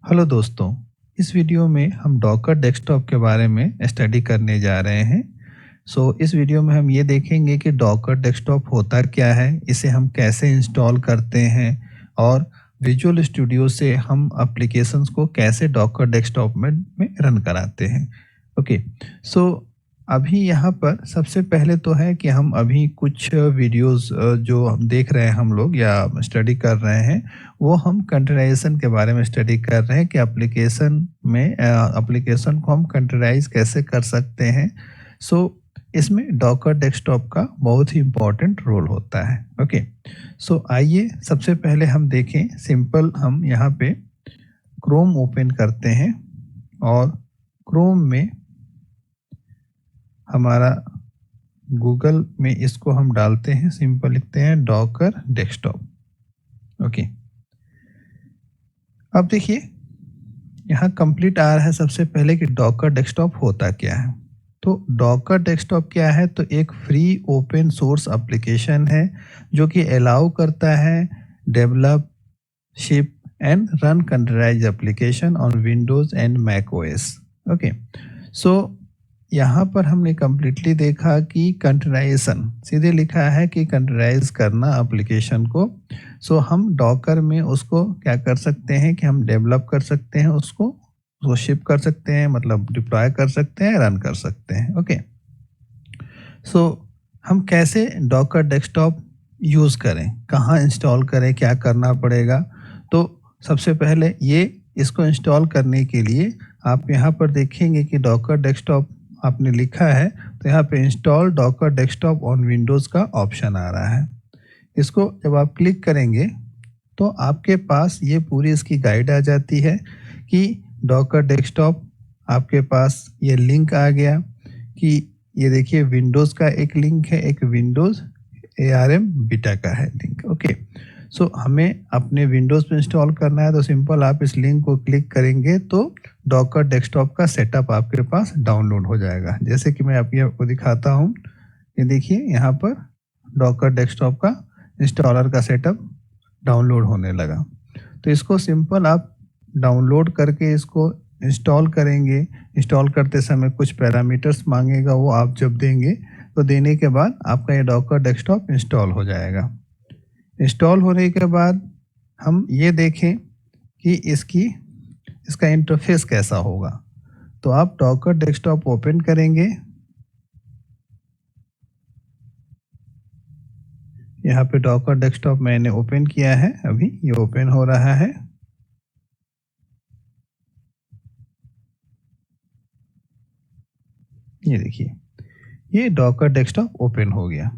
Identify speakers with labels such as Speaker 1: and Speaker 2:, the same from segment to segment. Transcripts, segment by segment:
Speaker 1: Hello दोस्तों, इस video में हम डॉकर डेस्कटॉप के बारे में स्टडी करने जा रहे हैं। इस वीडियो में हम ये देखेंगे कि डॉकर डेस्कटॉप होता क्या है, इसे हम कैसे इंस्टॉल करते हैं और विजुअल स्टूडियो से हम एप्लीकेशंस को कैसे डॉकर डेस्कटॉप में रन कराते हैं। ओके, सो अभी यहाँ पर सबसे पहले तो है कि हम अभी कुछ वीडियोस जो हम देख रहे हैं हम लोग या स्टडी कर रहे हैं, वो हम कंटेनराइजेशन के बारे में स्टडी कर रहे हैं कि एप्लीकेशन को हम कंटेनराइज कैसे कर सकते हैं। सो इसमें डॉकर डेस्कटॉप का बहुत ही इम्पोर्टेंट रोल होता है। ओके, सो आइए सबसे पहले हम देखें। सिंपल हम यहाँ पे क्रोम ओपन करते हैं और क्रोम में हमारा गूगल में इसको हम डालते हैं, सिंपल लिखते हैं डॉकर डेस्कटॉप। ओके, अब देखिए यहाँ कंप्लीट आ रहा है सबसे पहले कि डॉकर डेस्कटॉप होता क्या है। तो डॉकर डेस्कटॉप क्या है, तो एक फ्री ओपन सोर्स एप्लीकेशन है जो कि अलाउ करता है develop, ship and run containerized application on Windows and Mac OS. Okay, so यहाँ पर हमने कम्प्लीटली देखा कि कंटेनराइजेशन सीधे लिखा है कि कंटेनराइज करना एप्लीकेशन को। हम डॉकर में उसको क्या कर सकते हैं कि हम डेवलप कर सकते हैं, उसको शिप कर सकते हैं, मतलब डिप्लॉय कर सकते हैं, रन कर सकते हैं। ओके, हम कैसे डॉकर डेस्कटॉप यूज़ करें, कहाँ इंस्टॉल करें, क्या करना पड़ेगा। तो सबसे पहले इसको इंस्टॉल करने के लिए आप यहाँ पर देखेंगे कि डॉकर डेस्कटॉप आपने लिखा है, तो यहाँ पे install Docker desktop on Windows का ऑप्शन आ रहा है। इसको जब आप क्लिक करेंगे तो आपके पास ये पूरी इसकी गाइड आ जाती है कि डॉकर डेस्कटॉप आपके पास ये लिंक आ गया कि ये देखिए विंडोज़ का एक लिंक है, एक विंडोज़ ARM बीटा का है लिंक। ओके, हमें अपने विंडोज़ पे इंस्टॉल करना है, तो सिंपल आप इस लिंक को क्लिक करेंगे तो डॉकर डेस्कटॉप का सेटअप आपके पास डाउनलोड हो जाएगा। जैसे कि मैं आपको दिखाता हूँ, ये देखिए यहाँ पर डॉकर डेस्कटॉप का इंस्टॉलर का सेटअप डाउनलोड होने लगा। तो इसको सिंपल आप डाउनलोड करके इसको इंस्टॉल करेंगे। इंस्टॉल करते समय कुछ पैरामीटर्स मांगेगा, वो आप जब देंगे तो देने के बाद आपका ये डॉकर डेस्कटॉप इंस्टॉल हो जाएगा। इंस्टॉल होने के बाद हम ये देखें कि इसका इंटरफेस कैसा होगा। तो आप डॉकर डेस्कटॉप ओपन करेंगे, यहाँ पे डॉकर डेस्कटॉप मैंने ओपन किया है, अभी ये ओपन हो रहा है। ये देखिए ये डॉकर डेस्कटॉप ओपन हो गया।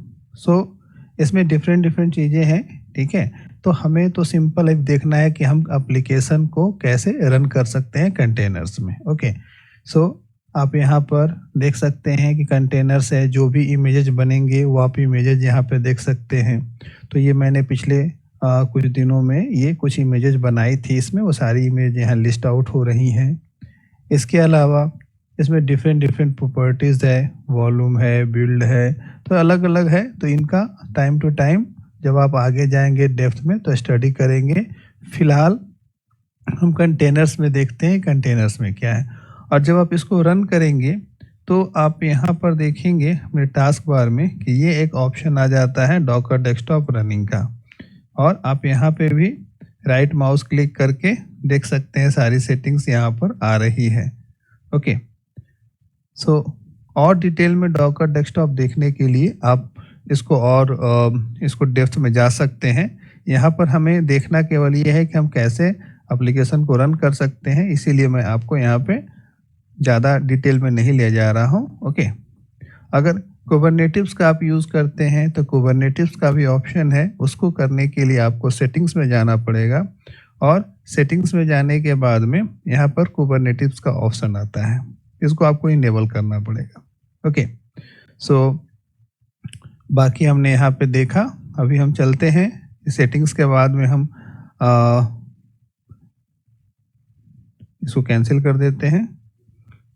Speaker 1: इसमें डिफरेंट चीज़ें हैं, ठीक है। तो हमें तो सिंपल एक देखना है कि हम एप्लीकेशन को कैसे रन कर सकते हैं कंटेनर्स में। ओके, आप यहाँ पर देख सकते हैं कि कंटेनर्स है, जो भी इमेजेस बनेंगे वो आप इमेजेस यहाँ पे देख सकते हैं। तो ये मैंने पिछले कुछ दिनों में ये कुछ इमेजेस बनाई थी, इसमें वो सारी इमेज यहाँ लिस्ट आउट हो रही हैं। इसके अलावा इसमें डिफरेंट प्रॉपर्टीज़ है, वॉल्यूम है, बिल्ड है, तो अलग अलग है। तो इनका टाइम टू टाइम जब आप आगे जाएंगे डेप्थ में तो स्टडी करेंगे। फिलहाल हम कंटेनर्स में देखते हैं कंटेनर्स में क्या है। और जब आप इसको रन करेंगे तो आप यहाँ पर देखेंगे अपने टास्क बार में कि ये एक ऑप्शन आ जाता है डॉकर डेस्कटॉप रनिंग का, और आप यहाँ पे भी राइट माउस क्लिक करके देख सकते हैं सारी सेटिंग्स यहाँ पर आ रही है। ओके, और डिटेल में डॉकर डेस्कटॉप देखने के लिए आप इसको डेप्थ में जा सकते हैं। यहाँ पर हमें देखना केवल ये है कि हम कैसे एप्लीकेशन को रन कर सकते हैं, इसीलिए मैं आपको यहाँ पे ज़्यादा डिटेल में नहीं ले जा रहा हूँ। ओके, अगर कुबरनेटिव्स का आप यूज़ करते हैं तो कुबरनेटिव्स का भी ऑप्शन है, उसको करने के लिए आपको सेटिंग्स में जाना पड़ेगा, और सेटिंग्स में जाने के बाद में यहाँ पर कुबरनेटिव्स का ऑप्शन आता है, इसको आपको इनेबल करना पड़ेगा। ओके, बाकी हमने यहाँ पे देखा। अभी हम चलते हैं सेटिंग्स के बाद में हम इसको कैंसिल कर देते हैं।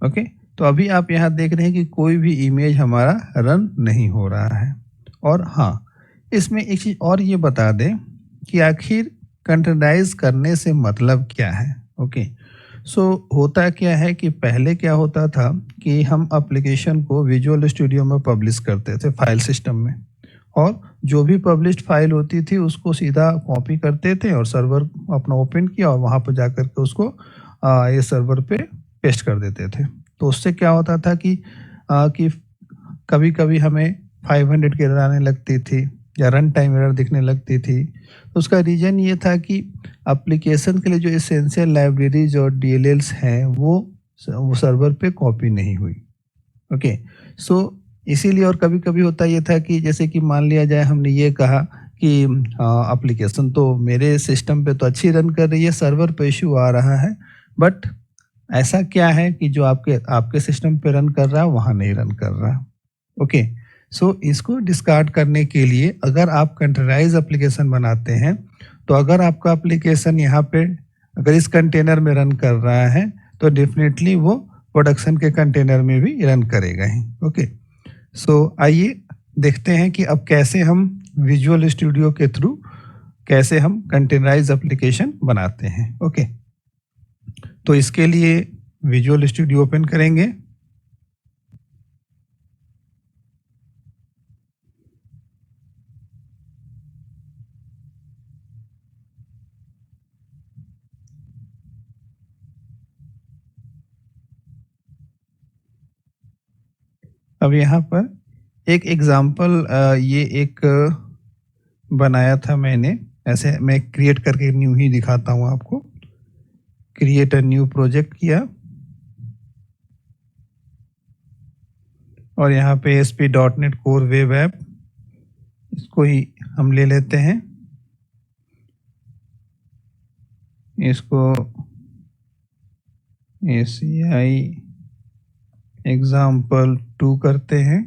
Speaker 1: ओके, तो अभी आप यहाँ देख रहे हैं कि कोई भी इमेज हमारा रन नहीं हो रहा है। और हाँ, इसमें एक चीज़ और ये बता दें कि आखिर कंटेनराइज करने से मतलब क्या है। ओके। सो होता क्या है कि पहले क्या होता था कि हम एप्लीकेशन को विजुअल स्टूडियो में पब्लिश करते थे फाइल सिस्टम में, और जो भी पब्लिश्ड फाइल होती थी उसको सीधा कॉपी करते थे और सर्वर अपना ओपन किया और वहाँ पर जाकर के उसको ये सर्वर पे पेस्ट कर देते थे। तो उससे क्या होता था कि कभी-कभी हमें 500 की एरर आने लगती थी या रन टाइम एरर दिखने लगती थी। तो उसका रीज़न ये था कि एप्लीकेशन के लिए जो एसेंशियल लाइब्रेरीज़ और डीएलएल्स हैं वो सर्वर पे कॉपी नहीं हुई। ओके। सो इसीलिए, और कभी-कभी होता ये था कि जैसे कि मान लिया जाए हमने ये कहा कि एप्लीकेशन तो मेरे सिस्टम पे तो अच्छी रन कर रही है, सर्वर पे इश्यू आ रहा है, बट ऐसा क्या है कि जो आपके आपके सिस्टम पे रन कर रहा है वहाँ नहीं रन कर रहा। ओके। सो इसको डिस्कार्ड करने के लिए अगर आप कंटेनराइज एप्लीकेशन बनाते हैं, तो अगर आपका एप्लीकेशन यहाँ पे अगर इस कंटेनर में रन कर रहा है, तो डेफिनेटली वो प्रोडक्शन के कंटेनर में भी रन करेगा ही। ओके। सो आइए देखते हैं कि अब कैसे हम विजुअल स्टूडियो के थ्रू कैसे हम कंटेनराइज एप्लीकेशन बनाते हैं। ओके। तो इसके लिए विजुअल स्टूडियो ओपन करेंगे। अब यहाँ पर एक एग्जांपल ये एक बनाया था मैंने, ऐसे मैं क्रिएट करके न्यू ही दिखाता हूँ आपको। क्रिएट अ न्यू प्रोजेक्ट किया और यहाँ पे SP dot net core web app, इसको ही हम ले लेते हैं। इसको ACI एग्जाम्पल 2 करते हैं।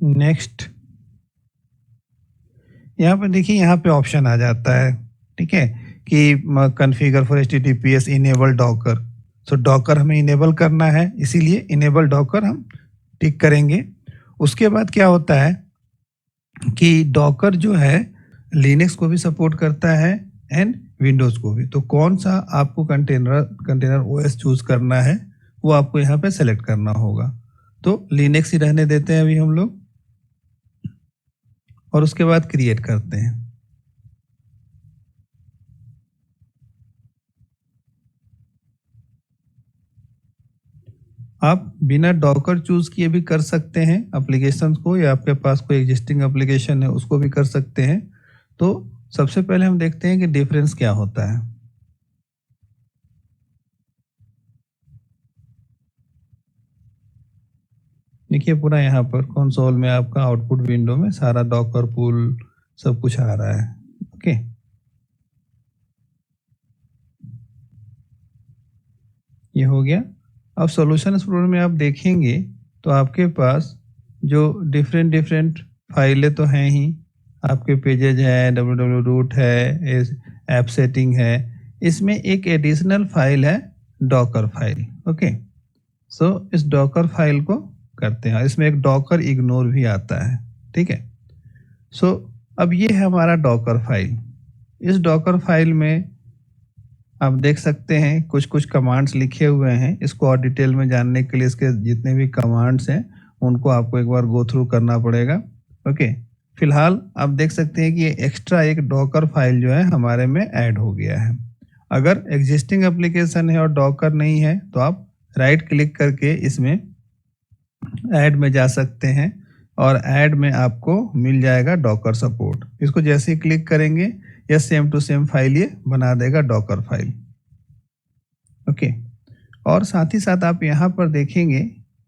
Speaker 1: नेक्स्ट। यहाँ पर देखिए, यहाँ पे ऑप्शन आ जाता है, ठीक है, कि configure for HTTPS enable Docker. So Docker हमें इनेबल करना है, इसीलिए इनेबल डॉकर हम टिक करेंगे। उसके बाद क्या होता है कि डॉकर जो है लिनक्स को भी सपोर्ट करता है एंड विंडोज़ को भी। तो कौन सा आपको कंटेनर कंटेनर ओएस चूज करना है वो आपको यहाँ पे सेलेक्ट करना होगा। तो लिनक्स ही रहने देते हैं अभी हम लोग, और उसके बाद क्रिएट करते हैं। आप बिना डॉकर चूज किए भी कर सकते हैं एप्लीकेशंस को, या आपके पास कोई एग्जिस्टिंग एप्लीकेशन है उसको भी कर सकते हैं। तो सबसे पहले हम देखते हैं कि डिफरेंस क्या होता है। देखिए, पूरा यहाँ पर कंसोल में आपका आउटपुट विंडो में सारा डॉकर पूल सब कुछ आ रहा है। ओके। ये हो गया। अब सॉल्यूशन एक्सप्लोरर में आप देखेंगे तो आपके पास जो डिफरेंट डिफरेंट फाइलें तो हैं ही, आपके पेजेज है, www रूट है, ऐप सेटिंग है। इसमें एक एडिशनल फाइल है, डॉकर फाइल। ओके। सो इस डॉकर फाइल को करते हैं, इसमें एक डॉकर इग्नोर भी आता है, ठीक है। सो अब ये है हमारा डॉकर फाइल। इस डॉकर फाइल में आप देख सकते हैं कुछ कुछ कमांड्स लिखे हुए हैं। इसको और डिटेल में जानने के लिए इसके जितने भी कमांड्स हैं उनको आपको एक बार गो थ्रू करना पड़ेगा। ओके। फिलहाल आप देख सकते हैं कि ये एक्स्ट्रा एक डॉकर फाइल जो है हमारे में ऐड हो गया है। अगर एग्जिस्टिंग एप्लीकेशन है और डॉकर नहीं है तो आप राइट क्लिक करके इसमें ऐड में जा सकते हैं, और ऐड में आपको मिल जाएगा डॉकर सपोर्ट। इसको जैसे ही क्लिक करेंगे यह सेम टू सेम फाइल ये बना देगा, डॉकर फाइल। ओके। और साथ ही साथ आप यहाँ पर देखेंगे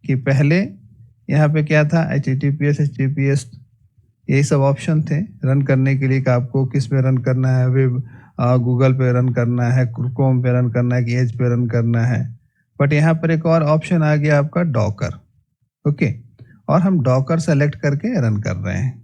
Speaker 1: कि पहले यहाँ पे क्या था, HTTPS यही सब ऑप्शन थे रन करने के लिए कि आपको किस पे रन करना है, वेब गूगल पे रन करना है, क्रोम पे रन करना है कि एज पे रन करना है। बट यहाँ पर एक और ऑप्शन आ गया आपका डॉकर। ओके। और हम डॉकर सेलेक्ट करके रन कर रहे हैं।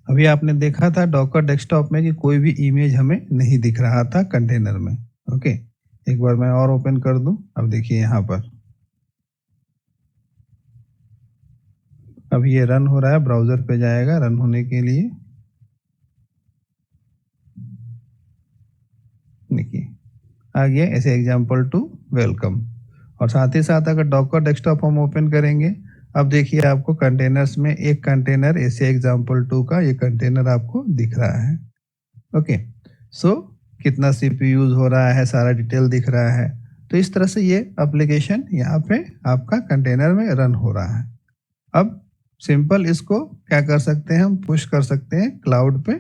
Speaker 1: अभी आपने देखा था डॉकर डेस्कटॉप में कि कोई भी इमेज हमें नहीं दिख रहा था कंटेनर में। ओके। एक बार मैं और ओपन कर दूं। अब देखिए यहाँ पर, अब ये रन हो रहा है, ब्राउज़र पे जाएगा रन होने के लिए। देखिए आ गया ऐसे example2 वेलकम। और साथ ही साथ अगर डॉकर डेस्कटॉप हम ओपन करेंगे, अब देखिए आपको कंटेनर्स में एक कंटेनर ऐसे example2 का ये कंटेनर आपको दिख रहा है। ओके, सो कितना सीपीयू यूज हो रहा है, सारा डिटेल दिख रहा है। तो इस तरह से ये एप्लीकेशन यहाँ पे आपका कंटेनर में रन हो रहा है। अब सिंपल इसको क्या कर सकते हैं, हम पुश कर सकते हैं क्लाउड पे